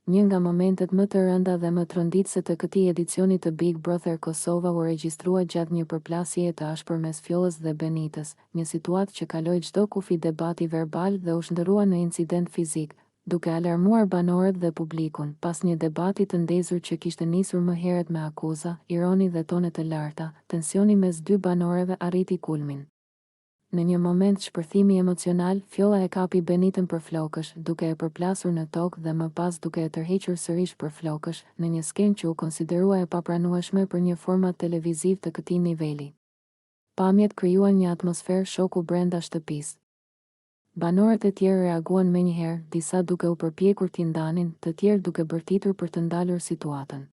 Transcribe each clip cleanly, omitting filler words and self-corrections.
Një nga momentet më të rënda dhe më tronditëse të këtij edicioni të Big Brother Kosova u regjistrua gjatë një përplasjeje të ashpër mes Fjollës dhe Benitës, një situatë që kaloi çdo kufi debati verbal dhe u shndërrua në incident fizik, duke alarmuar banorët dhe publikun, pas një debati të ndezur që kishte nisur më herët me akuza, ironi dhe tone të larta, tensioni mes dy banorëve arriti kulmin. Në një moment shpërthimi emocional, Fjolla e kapi Benitën për flokësh, duke e përplasur në tokë dhe më pas duke e tërhequr sërish për flokësh, në një skenë që u konsiderua e papranueshme për një format televiziv të këtij niveli. Pamjet krijuan një atmosferë shoku brenda shtëpisë. Banorët e tjerë reaguan menjëherë, disa duke u përpjekur t'i ndanin, të tjerë duke bërtitur për të ndalur situatën.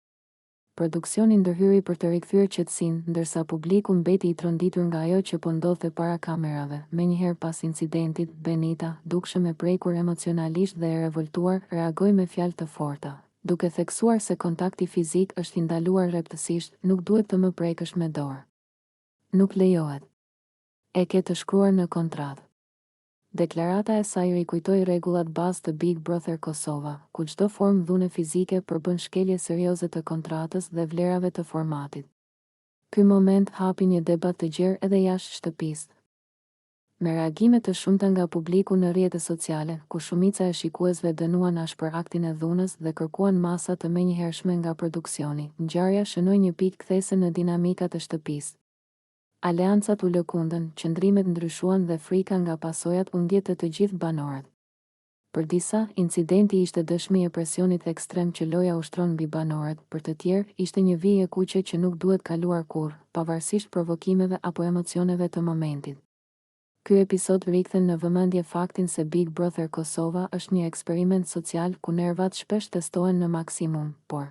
Produksioni ndërhyri për të rikthyer qetësinë, ndërsa publiku mbeti i tronditur nga ajo që po ndodhte para kamerave. Menjëherë pas incidentit, Benita, dukshëm e prekur emocionalisht dhe e revoltuar, reagoi me fjalë të forta, duke theksuar se kontakti fizik është i ndaluar rreptësisht, nuk duhet të më prekësh me dorë. Nuk lejohet. E ke të shkruar në kontratë. Deklarata e saj rikujtoi rregullat bazë të Big Brother Kosova, ku çdo formë dhune fizike përbën shkelje serioze të kontratës dhe vlerave të formatit. Ky moment hapi një debat të gjerë edhe jashtë shtëpisë. Me reagime të shumta nga publiku në rrjetet sociale, ku shumica e shikuesve dënuan ashpër aktin e dhunës dhe kërkuan masa të menjëhershme nga produksioni, ngjarja shënoi një pikë kthese në dinamikat e shtëpisë. Aleancat u lëkundën, qëndrimet ndryshuan dhe frika nga pasojat u ndjek të gjithë banorët. Për disa, incidenti ishte dëshmi e presionit ekstrem që loja ushtron mbi banorët, për të tjerë, ishte një vijë e kuqe që nuk duhet kaluar kurrë, pavarësisht provokimeve apo emocioneve të momentit. Ky episod rikthen në vëmendje faktin se Big Brother Kosova është një eksperiment social ku nervat shpesh testohen në maksimum, por